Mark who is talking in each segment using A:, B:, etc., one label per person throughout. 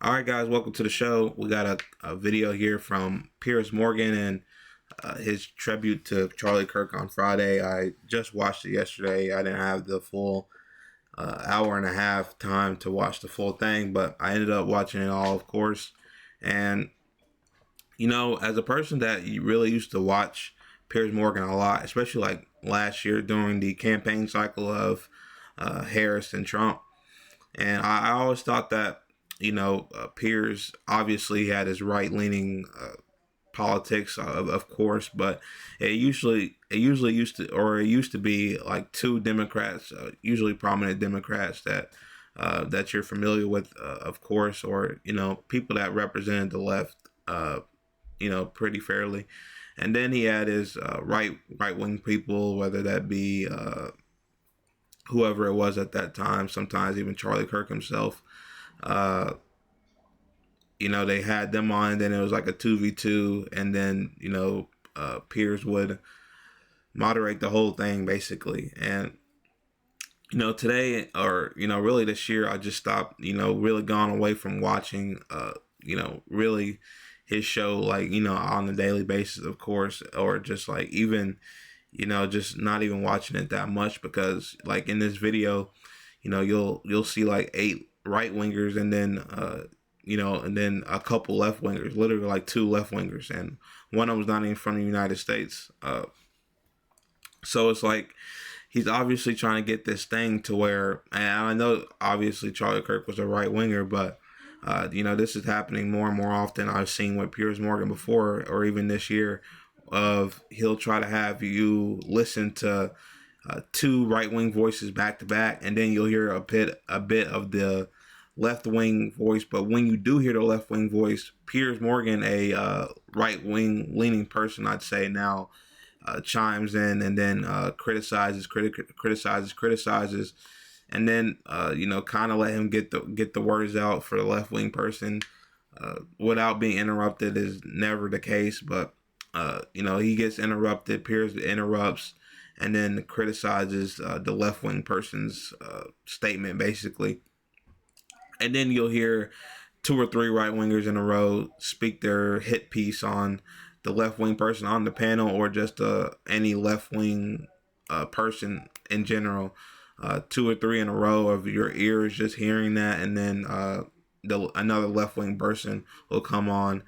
A: All right, guys, welcome to the show. We got a video here from Piers Morgan and his tribute to Charlie Kirk on Friday. I just watched it yesterday. I didn't have the full hour and a half time to watch the full thing, but I ended up watching it all, of course. And, you know, as a person that you really used to watch Piers Morgan a lot, especially like last year during the campaign cycle of Harris and Trump, and I always thought that, Piers obviously had his right-leaning politics, of course, but it usually used to be like two Democrats, usually prominent Democrats that you're familiar with, of course, or people that represented the left, pretty fairly, and then he had his right wing people, whether that be whoever it was at that time, sometimes even Charlie Kirk himself. Uh, they had them on, and then it was like a 2v2, and then, Piers would moderate the whole thing basically. And, today, or, really this year, I just stopped, really gone away from watching, really his show, like, on a daily basis, of course, or just like even, just not even watching it that much, because like in this video, you'll see like 8 right wingers, and then and then a couple left wingers, literally like 2 left wingers, and one of them's not even from the United States. So it's like he's obviously trying to get this thing to where, and I know obviously Charlie Kirk was a right winger, but this is happening more and more often. I've seen with Piers Morgan before, or even this year, of he'll try to have you listen to 2 right wing voices back to back, and then you'll hear a bit of the left wing voice. But when you do hear the left wing voice, Piers Morgan, a right wing leaning person, I'd say now, chimes in, and then criticizes, and then kind of let him get the words out for the left wing person without being interrupted. Is never the case, but he gets interrupted. Piers interrupts, and then criticizes the left wing person's statement basically. And then you'll hear 2 or 3 right wingers in a row speak their hit piece on the left wing person on the panel, or just any left wing person in general. 2 or 3 in a row of your ears just hearing that, and then another left wing person will come on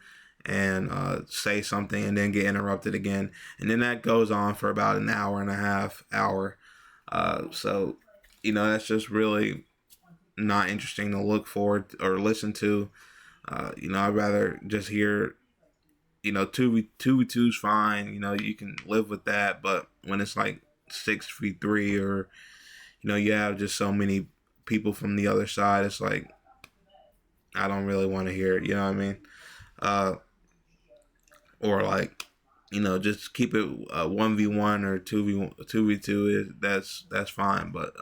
A: and say something, and then get interrupted again, and then that goes on for about an hour and a half. So that's just really not interesting to look forward or listen to. I'd rather just hear, 2v2 is fine. You can live with that, but when it's like 6v3, or you have just so many people from the other side, it's like I don't really want to hear it. You know what I mean? Or like, just keep it 1v1 or 2v2 that's fine, but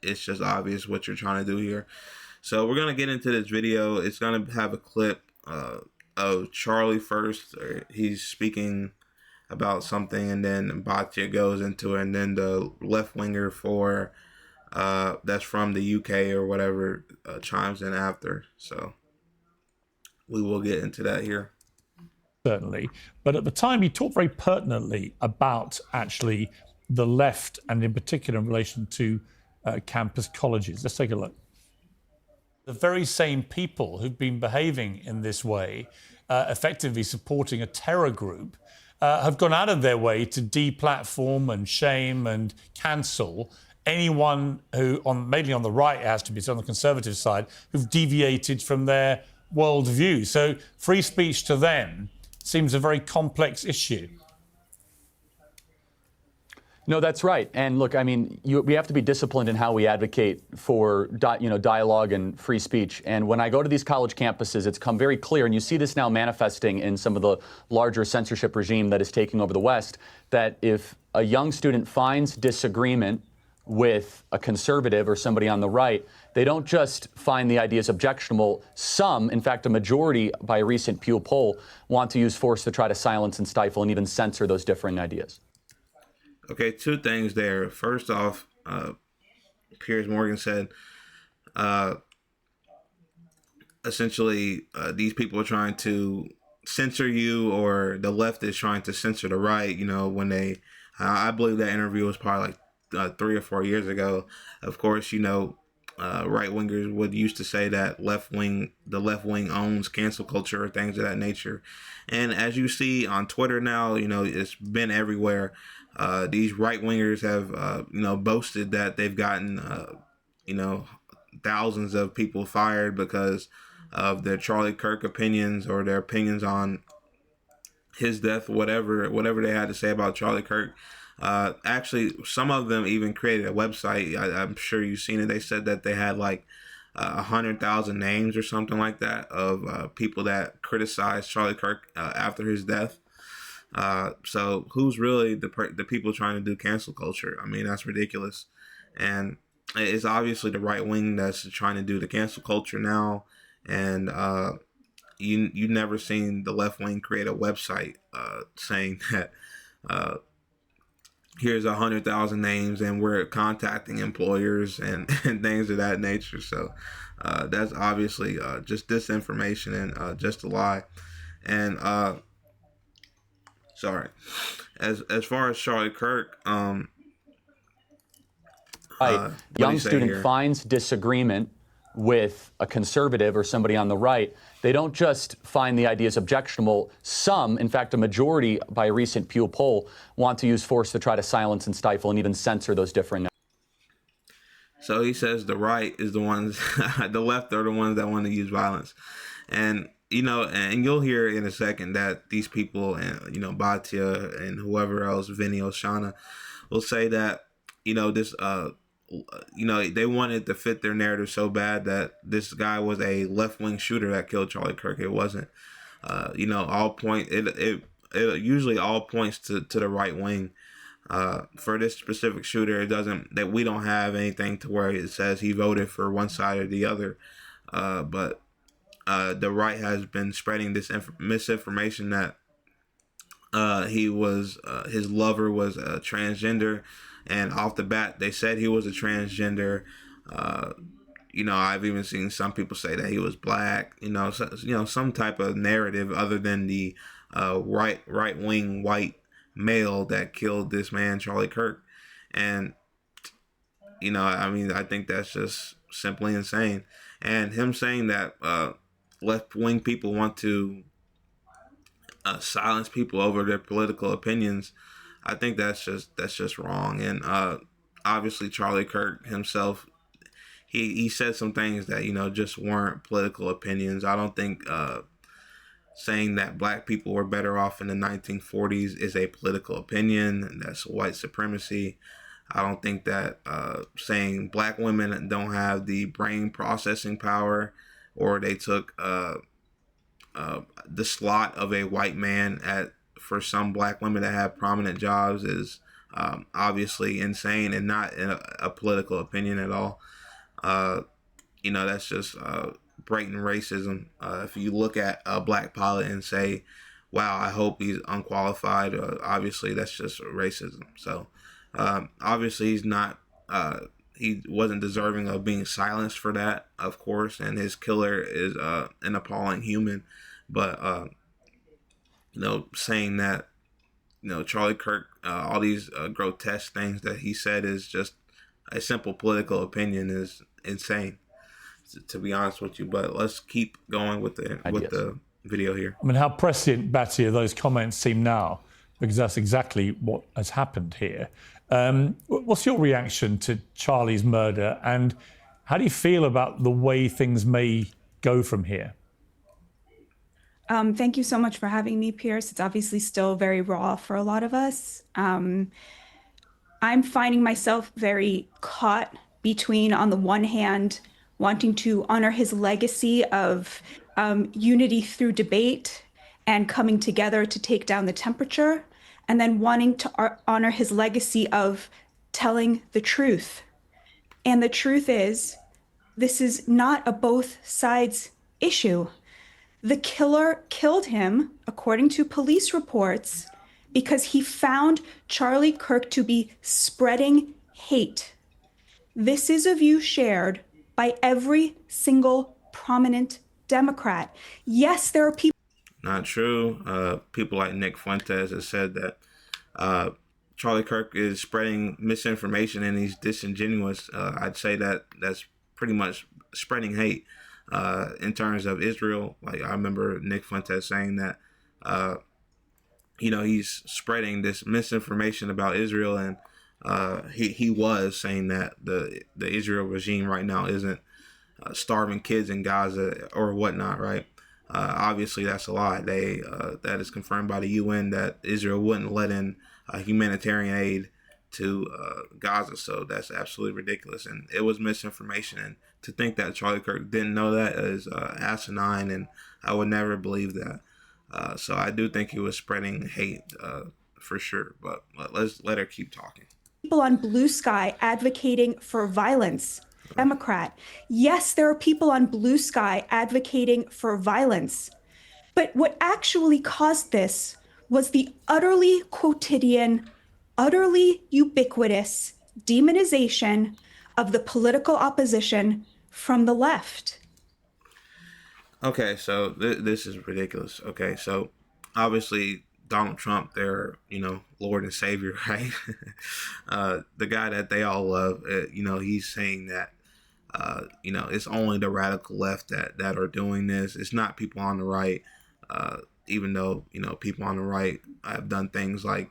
A: it's just obvious what you're trying to do here. So we're gonna get into this video. It's gonna have a clip of Charlie first. He's speaking about something, and then Batya goes into it, and then the left winger for that's from the UK or whatever chimes in after. So we will get into that here.
B: Certainly. But at the time, he talked very pertinently about actually the left, and in particular in relation to campus colleges. Let's take a look. The very same people who've been behaving in this way, effectively supporting a terror group, have gone out of their way to deplatform and shame and cancel anyone who, mainly on the right, it has to be, so on the conservative side, who've deviated from their worldview. So free speech to them seems a very complex issue.
C: No, that's right. And look, I mean, we have to be disciplined in how we advocate for dialogue and free speech. And when I go to these college campuses, it's come very clear, and you see this now manifesting in some of the larger censorship regime that is taking over the West, that if a young student finds disagreement with a conservative or somebody on the right, they don't just find the ideas objectionable. Some, in fact, a majority by a recent Pew poll, want to use force to try to silence and stifle and even censor those differing ideas.
A: Okay, 2 things there. First off, Piers Morgan said essentially these people are trying to censor you, or the left is trying to censor the right. You know, when they, I believe that interview was probably like 3 or 4 years ago. Of course, you know, right wingers would used to say that the left wing owns cancel culture or things of that nature. And as you see on Twitter now, you know, it's been everywhere. These right wingers have, you know, boasted that they've gotten, you know, thousands of people fired because of their Charlie Kirk opinions, or their opinions on his death, whatever they had to say about Charlie Kirk. Actually, some of them even created a website. I'm sure you've seen it. They said that they had like 100,000 names or something like that of people that criticized Charlie Kirk after his death. So who's really the people trying to do cancel culture? I mean, that's ridiculous. And it's obviously the right wing that's trying to do the cancel culture now. And you never seen the left wing create a website saying that here's 100,000 names and we're contacting employers and, and things of that nature. So that's obviously just disinformation and just a lie. And sorry, as far as Charlie Kirk,
C: young student finds disagreement with a conservative or somebody on the right. They don't just find the ideas objectionable. Some, in fact, a majority by a recent Pew poll, want to use force to try to silence and stifle and even censor those different.
A: So he says the right is the ones, the left are the ones that want to use violence. And, you know, and you'll hear in a second that these people, and, you know, Batya and whoever else, Vinny Oshana, will say that, you know, this, you know, they wanted to fit their narrative so bad that this guy was a left-wing shooter that killed Charlie Kirk. It wasn't. You know, it usually all points to the right wing. For this specific shooter, it doesn't, that we don't have anything to where it says he voted for one side or the other. But the right has been spreading this misinformation that his lover was a transgender. And off the bat, they said he was a transgender. You know, I've even seen some people say that he was black. You know, some type of narrative other than the right wing white male that killed this man, Charlie Kirk. And you know, I mean, I think that's just simply insane. And him saying that left wing people want to silence people over their political opinions, I think that's just wrong. And obviously Charlie Kirk himself, he said some things that, you know, just weren't political opinions. I don't think saying that black people were better off in the 1940s is a political opinion, and that's white supremacy. I don't think that saying black women don't have the brain processing power, or they took the slot of a white man for some black women that have prominent jobs is obviously insane and not a political opinion at all. You know, that's just blatant racism. If you look at a black pilot and say, wow, I hope he's unqualified, obviously that's just racism. So obviously he wasn't deserving of being silenced for that, of course, and his killer is an appalling human. But you know, saying that, you know, Charlie Kirk, all these grotesque things that he said is just a simple political opinion is insane, to be honest with you. But let's keep going with the video here.
B: I mean, how prescient, Batya, those comments seem now, because that's exactly what has happened here. What's your reaction to Charlie's murder, and how do you feel about the way things may go from here?
D: Thank you so much for having me, Pierce. It's obviously still very raw for a lot of us. I'm finding myself very caught between, on the one hand, wanting to honor his legacy of unity through debate and coming together to take down the temperature, and then wanting to honor his legacy of telling the truth. And the truth is, this is not a both sides issue. The killer killed him, according to police reports, because he found Charlie Kirk to be spreading hate. This is a view shared by every single prominent Democrat. Yes, there are people.
A: Not true. People like Nick Fuentes has said that Charlie Kirk is spreading misinformation and he's disingenuous. I'd say that that's pretty much spreading hate in terms of Israel. Like I remember Nick Fuentes saying that, he's spreading this misinformation about Israel, and he was saying that the Israel regime right now isn't starving kids in Gaza or whatnot, right? Obviously, that's a lie. That is confirmed by the UN that Israel wouldn't let in humanitarian aid to Gaza. So that's absolutely ridiculous, and it was misinformation. And to think that Charlie Kirk didn't know that is asinine, and I would never believe that. So I do think he was spreading hate for sure. But let's let her keep talking.
D: People on Blue Sky advocating for violence. Democrat. Yes, there are people on Blue Sky advocating for violence. But what actually caused this was the utterly quotidian, utterly ubiquitous demonization of the political opposition from the left.
A: Okay, so this is ridiculous. Okay, so obviously Donald Trump, their Lord and Savior, right? The guy that they all love. He's saying that it's only the radical left that are doing this. It's not people on the right. Even though people on the right have done things like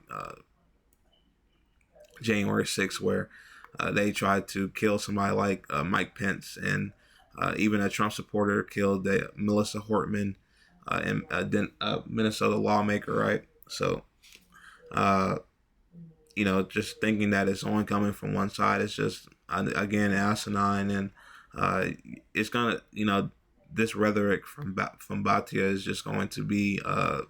A: January 6th, where they tried to kill somebody like Mike Pence, and even a Trump supporter killed Melissa Hortman, and Minnesota lawmaker, right? So, just thinking that it's only coming from one side is just, again, asinine, and it's gonna, this rhetoric from Batya is just going to be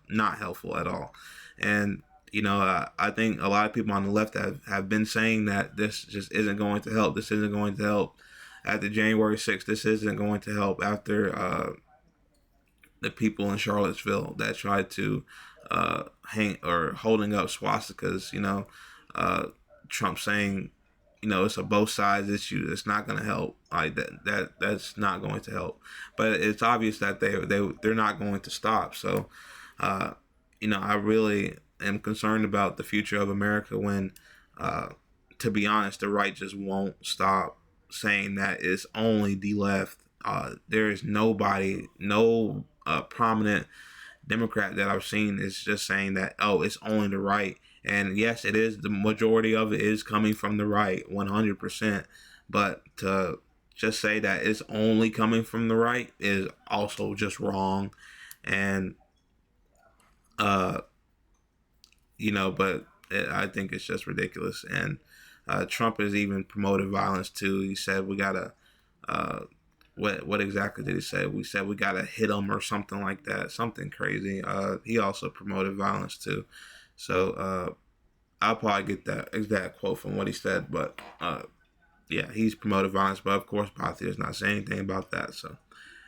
A: not helpful at all. And I think a lot of people on the left have been saying that this just isn't going to help. This isn't going to help after January 6th. This isn't going to help after the people in Charlottesville that tried to holding up swastikas. Trump saying, it's a both sides issue. It's not going to help. Like that's not going to help. But it's obvious that they're not going to stop. So, I really am concerned about the future of America when, to be honest, the right just won't stop saying that it's only the left. There is nobody, no prominent Democrat that I've seen is just saying that, oh, it's only the right. And yes, it is. The majority of it is coming from the right, 100%. But to just say that it's only coming from the right is also just wrong. And, but I think it's just ridiculous. And Trump has even promoted violence too. He said we gotta, what exactly did he say? We said we gotta hit them or something like that, something crazy. He also promoted violence too. So I'll probably get that exact quote from what he said, but yeah, he's promoted violence. But of course, Batya is not saying anything about that. So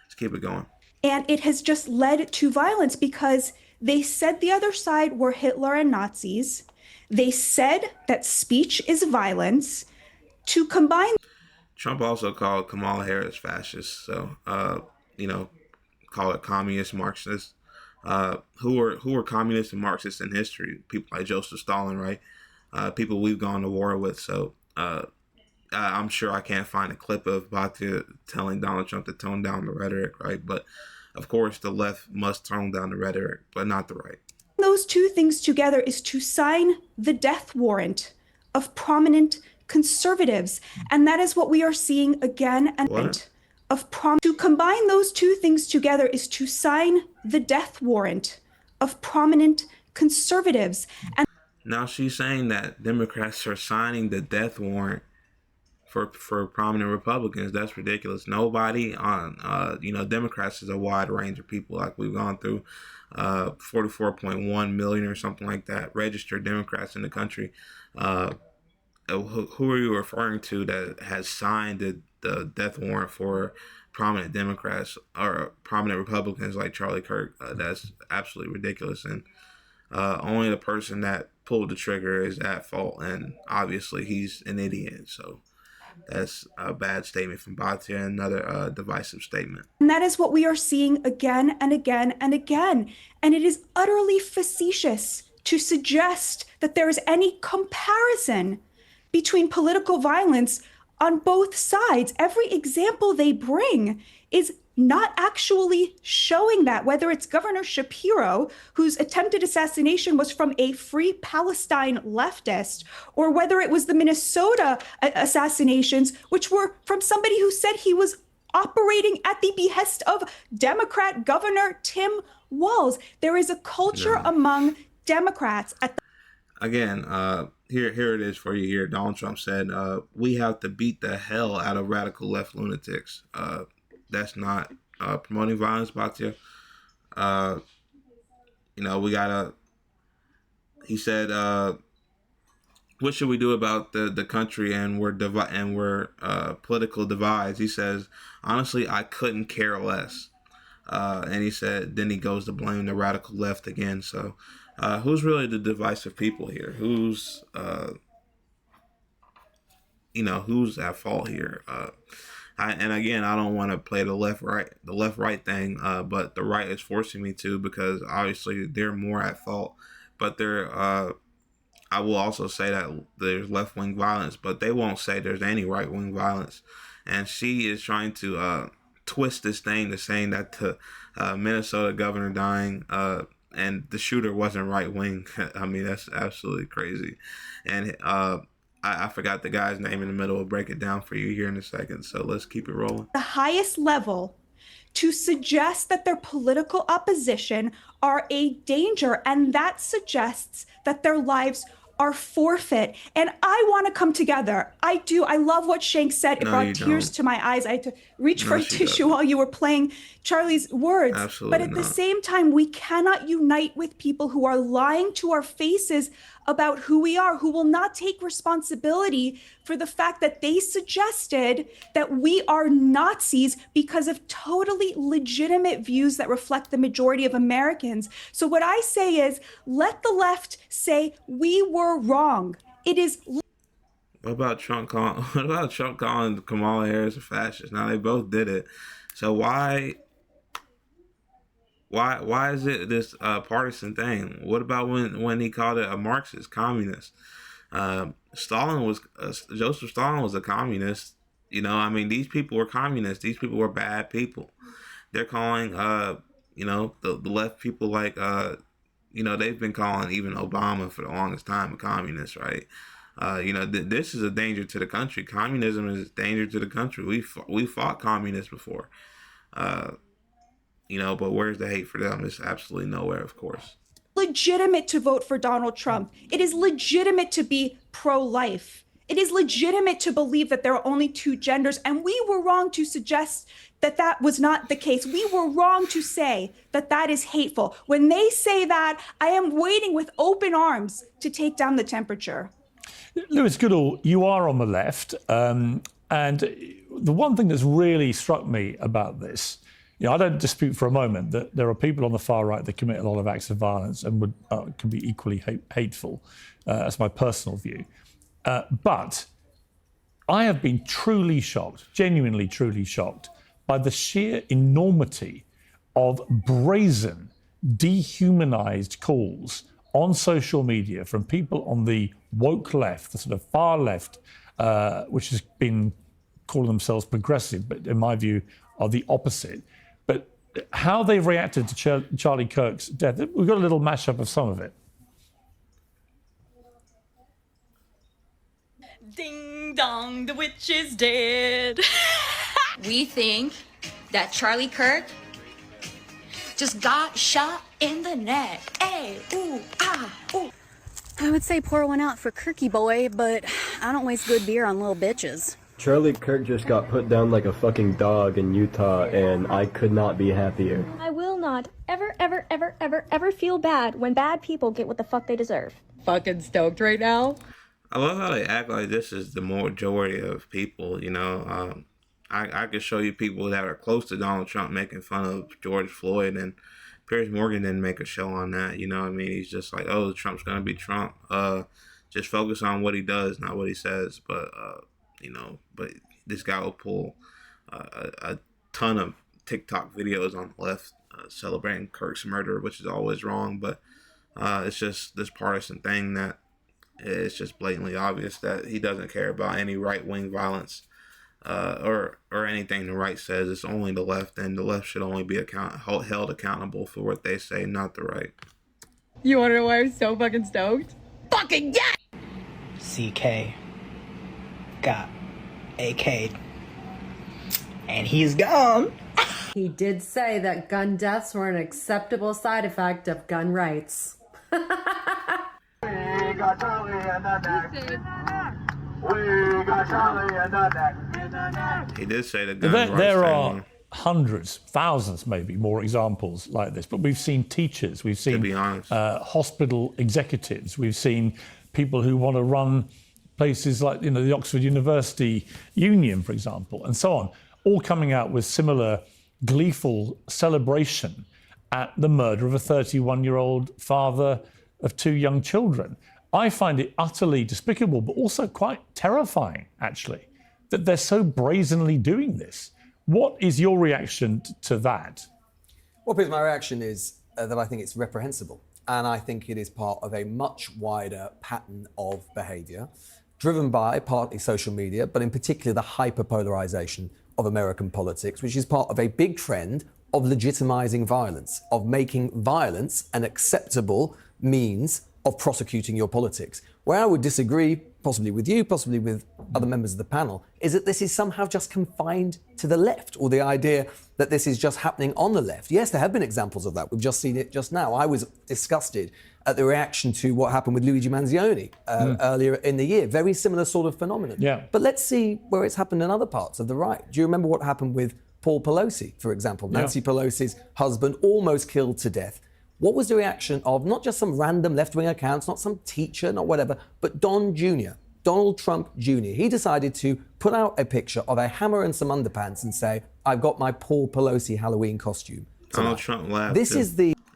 A: let's keep it going.
D: And it has just led to violence because they said the other side were Hitler and Nazis. They said that speech is violence. To combine,
A: Trump also called Kamala Harris fascist. So call it communist, Marxist. Who were communists and Marxists in history? People like Joseph Stalin, right? People we've gone to war with. So I'm sure I can't find a clip of Batya telling Donald Trump to tone down the rhetoric, right? But of course, the left must tone down the rhetoric, but not the right.
D: those two things together is to sign the death warrant of prominent conservatives. And that is what we are seeing again and again. To combine those two things together is to sign the death warrant of prominent conservatives. And
A: now she's saying that Democrats are signing the death warrant for prominent Republicans. That's ridiculous. Nobody on Democrats is a wide range of people. Like we've gone through 44.1 million or something like that registered Democrats in the country. Who are you referring to that has signed the death warrant for prominent Democrats or prominent Republicans like Charlie Kirk? That's absolutely ridiculous. And only the person that pulled the trigger is at fault. And obviously he's an idiot. So That's a bad statement from Batya, another divisive statement.
D: And that is what we are seeing again and again and again. And it is utterly facetious to suggest that there is any comparison between political violence on both sides. Every example they bring is not actually showing that, whether it's Governor Shapiro, whose attempted assassination was from a Free Palestine leftist, or whether it was the Minnesota assassinations, which were from somebody who said he was operating at the behest of Democrat Governor Tim Walz. There is a culture among Democrats at the
A: Again, here it is for you here. Donald Trump said, we have to beat the hell out of radical left lunatics. That's not promoting violence, Batya. We gotta, he said, what should we do about the country and we're political divides? He says, honestly, I couldn't care less. And he said, then he goes to blame the radical left again. So who's really the divisive people here? Who's at fault here? And again, I don't want to play the left right thing, but the right is forcing me to, because obviously they're more at fault. But I will also say that there's left-wing violence, but they won't say there's any right-wing violence. And she is trying to twist this thing to saying that the Minnesota governor dying and the shooter wasn't right-wing. I mean, that's absolutely crazy. And I forgot the guy's name in the middle. We'll break it down for you here in a second. So let's keep it rolling.
D: The highest level to suggest that their political opposition are a danger, and that suggests that their lives are forfeit. And I want to come together. I do. I love what Shank said. It brought tears to my eyes. I had to reach for a tissue while you were playing Charlie's words.
A: Absolutely
D: but at the same time, we cannot unite with people who are lying to our faces about who we are, who will not take responsibility for the fact that they suggested that we are Nazis because of totally legitimate views that reflect the majority of Americans. So what I say is, let the left say we were wrong. It is.
A: What about Trump calling Kamala Harris a fascist? Now they both did it. So why is it this partisan thing? What about when he called it a Marxist, communist? Joseph Stalin was a communist. I mean, these people were communists. These people were bad people. They're calling, the left people like, they've been calling even Obama for the longest time a communist, right? This is a danger to the country. Communism is a danger to the country. We fought communists before. But where's the hate for them? It's absolutely nowhere, of course.
D: Legitimate to vote for Donald Trump. It is legitimate to be pro-life. It is legitimate to believe that there are only two genders. And we were wrong to suggest that that was not the case. We were wrong to say that that is hateful. When they say that, I am waiting with open arms to take down the temperature.
B: Lewis Goodall, you are on the left. And the one thing that's really struck me about this, I don't dispute for a moment that there are people on the far right that commit a lot of acts of violence and can be equally hateful. That's my personal view. But I have been truly shocked, genuinely truly shocked, by the sheer enormity of brazen, dehumanized calls on social media from people on the woke left, the sort of far left, which has been calling themselves progressive, but in my view are the opposite. But how they've reacted to Charlie Kirk's death, we've got a little mashup of some of it.
E: Ding dong, the witch is dead.
F: We think that Charlie Kirk just got shot in the neck. Hey, ooh, ah, ooh.
G: I would say pour one out for Kirky boy, but I don't waste good beer on little bitches.
H: Charlie Kirk just got put down like a fucking dog in Utah, and I could not be happier.
I: I will not ever feel bad when bad people get what the fuck they deserve.
E: Fucking stoked right now.
A: I love how they act like this is the majority of people, I could show you people that are close to Donald Trump making fun of George Floyd, and Piers Morgan didn't make a show on that, He's just like, oh, Trump's going to be Trump. Just focus on what he does, not what he says. But But this guy will pull a ton of TikTok videos on the left celebrating Kirk's murder, which is always wrong. But it's just this partisan thing that it's just blatantly obvious that he doesn't care about any right-wing violence or anything the right says. It's only the left, and the left should only be held accountable for what they say, not the right.
J: You wanna know why I'm so fucking stoked? Fucking yeah!
K: CK got AK'd. And he's gone.
L: He did say that gun deaths were an acceptable side effect of gun rights.
A: He did say the gun rights
B: There
A: thing.
B: are hundreds, thousands maybe more examples like this, but we've seen teachers, we've seen hospital executives, we've seen people who want to run places like the Oxford University Union, for example, and so on, all coming out with similar gleeful celebration at the murder of a 31-year-old father of 2 young children. I find it utterly despicable, but also quite terrifying, actually, that they're so brazenly doing this. What is your reaction to that?
M: Well, Piers, my reaction is that I think it's reprehensible. And I think it is part of a much wider pattern of behaviour, driven by partly social media, but in particular the hyperpolarisation of American politics, which is part of a big trend of legitimising violence, of making violence an acceptable means of prosecuting your politics. Where I would disagree, possibly with you, possibly with other members of the panel, is that this is somehow just confined to the left, or the idea that this is just happening on the left. Yes, there have been examples of that. We've just seen it just now. I was disgusted at the reaction to what happened with Luigi Manzioni earlier in the year. Very similar sort of phenomenon.
B: Yeah.
M: But let's see where it's happened in other parts of the right. Do you remember what happened with Paul Pelosi, for example? Nancy Pelosi's husband almost killed to death. What was the reaction of not just some random left-wing accounts, not some teacher, not whatever, but Don Jr., Donald Trump Jr. He decided to put out a picture of a hammer and some underpants and say, I've got my Paul Pelosi Halloween costume tonight.
A: Donald Trump laughed.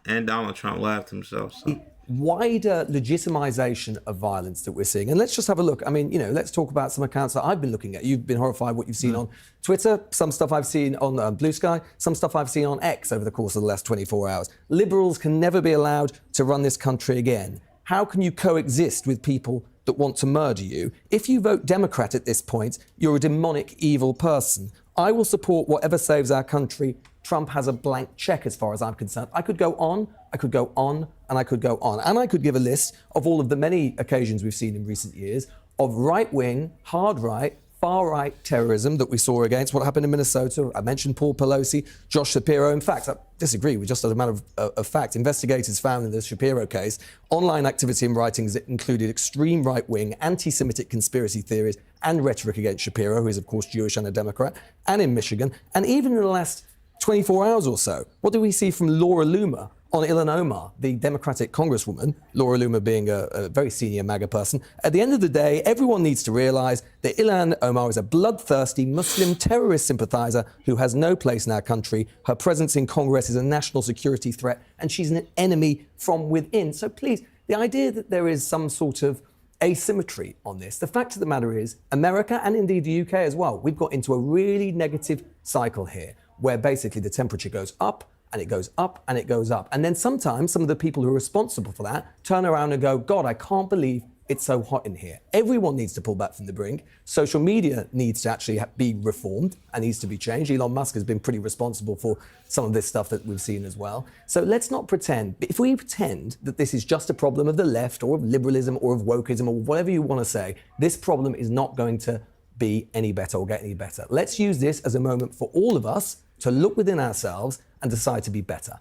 A: And Donald Trump laughed himself. So.
M: Wider legitimization of violence that we're seeing. And let's just have a look. I mean, let's talk about some accounts that I've been looking at. You've been horrified what you've seen on Twitter, some stuff I've seen on Blue Sky, some stuff I've seen on X over the course of the last 24 hours. Liberals can never be allowed to run this country again. How can you coexist with people that want to murder you? If you vote Democrat at this point, you're a demonic, evil person. I will support whatever saves our country. Trump has a blank check as far as I'm concerned. I could go on, I could go on, and I could go on. And I could give a list of all of the many occasions we've seen in recent years of right-wing, hard-right, far-right terrorism that we saw against what happened in Minnesota. I mentioned Paul Pelosi, Josh Shapiro. In fact, I disagree with just as a matter of fact. Investigators found in the Shapiro case online activity and writings that included extreme right-wing, anti-Semitic conspiracy theories and rhetoric against Shapiro, who is, of course, Jewish and a Democrat, and in Michigan. And even in the last 24 hours or so, what do we see from Laura Loomer on Ilhan Omar, the Democratic Congresswoman, Laura Loomer being a very senior MAGA person? At the end of the day, everyone needs to realise that Ilhan Omar is a bloodthirsty Muslim terrorist sympathiser who has no place in our country. Her presence in Congress is a national security threat, and she's an enemy from within. So please, the idea that there is some sort of asymmetry on this, the fact of the matter is, America, and indeed the UK as well, we've got into a really negative cycle here, where basically the temperature goes up, and it goes up, and it goes up. And then sometimes some of the people who are responsible for that turn around and go, God, I can't believe it's so hot in here. Everyone needs to pull back from the brink. Social media needs to actually be reformed and needs to be changed. Elon Musk has been pretty responsible for some of this stuff that we've seen as well. So let's not pretend. If we pretend that this is just a problem of the left or of liberalism or of wokeism or whatever you want to say, this problem is not going to be any better or get any better. Let's use this as a moment for all of us to look within ourselves and decide to be better.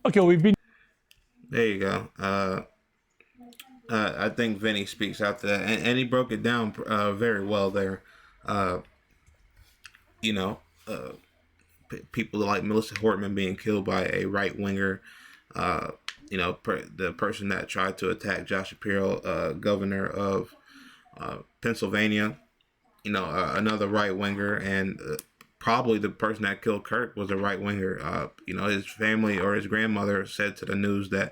B: Okay, we've been...
A: There you go. I think Vinny speaks out to that, and he broke it down very well there. People like Melissa Hortman being killed by a right-winger, the person that tried to attack Josh Shapiro, governor of Pennsylvania, another right-winger, and probably the person that killed Kirk was a right-winger. His family or his grandmother said to the news that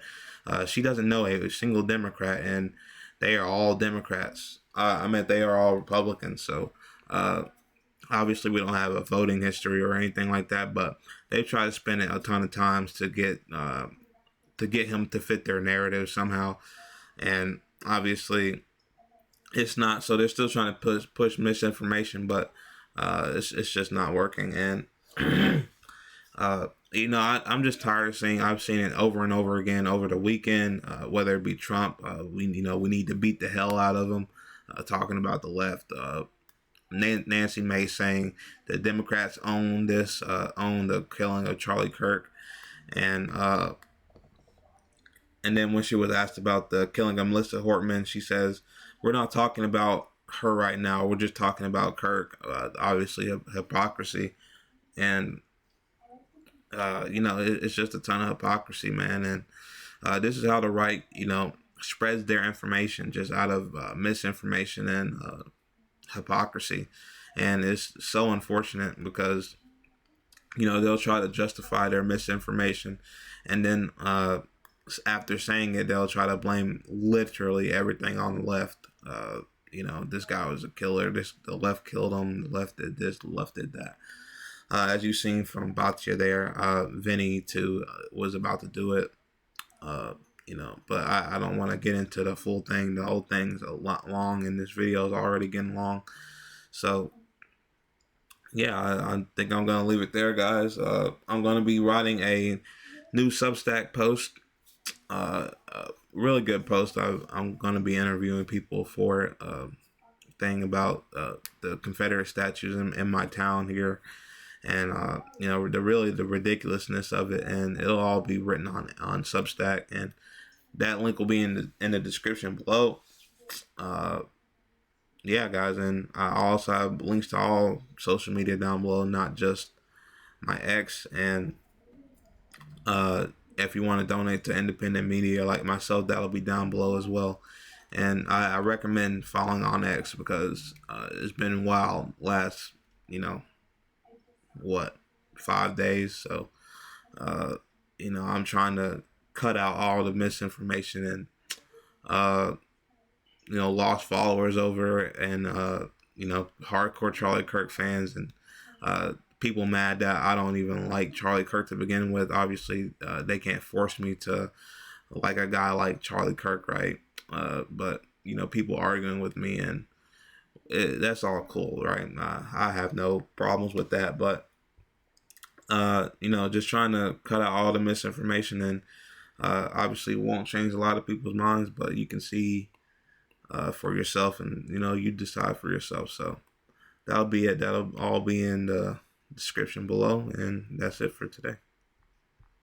A: she doesn't know a single Democrat, and they are all Democrats. They are all Republicans. So Obviously, we don't have a voting history or anything like that, but they've tried to spend it a ton of times to get him to fit their narrative somehow, and obviously, it's not. So they're still trying to push misinformation, but it's just not working. And I'm just tired of seeing. I've seen it over and over again over the weekend. Whether it be Trump, we need to beat the hell out of him. Talking about the left. Nancy May saying the Democrats own the killing of Charlie Kirk, and then when she was asked about the killing of Melissa Hortman, she says, "We're not talking about her right now. We're just talking about Kirk." Obviously, hypocrisy, and it's just a ton of hypocrisy, man. And this is how the right, spreads their information, just out of misinformation and hypocrisy. And it's so unfortunate because they'll try to justify their misinformation, and then after saying it, they'll try to blame literally everything on the left. This guy was a killer. The left killed him. The left did this. The left did that. As you've seen from Batya there, Vinny too was about to do it. But I don't want to get into the full thing. The whole thing's a lot long, and this video is already getting long. So, yeah, I think I'm going to leave it there, guys. I'm going to be writing a new Substack post. Really good post. I'm going to be interviewing people for it. Thing about the Confederate statues in my town here. And, the ridiculousness of it. And it'll all be written on Substack. And that link will be in the description below. Yeah, guys, and I also have links to all social media down below, not just my X. And if you want to donate to independent media like myself, that'll be down below as well. And I recommend following on X because it's been wild last, 5 days. So, I'm trying to cut out all the misinformation and, lost followers over, and hardcore Charlie Kirk fans, and people mad that I don't even like Charlie Kirk to begin with. Obviously, they can't force me to like a guy like Charlie Kirk, right? But people arguing with me, and that's all cool, right? I have no problems with that, but just trying to cut out all the misinformation, and obviously won't change a lot of people's minds, but you can see for yourself, and you decide for yourself. So that'll be it. That'll all be in the description below, and that's it for today.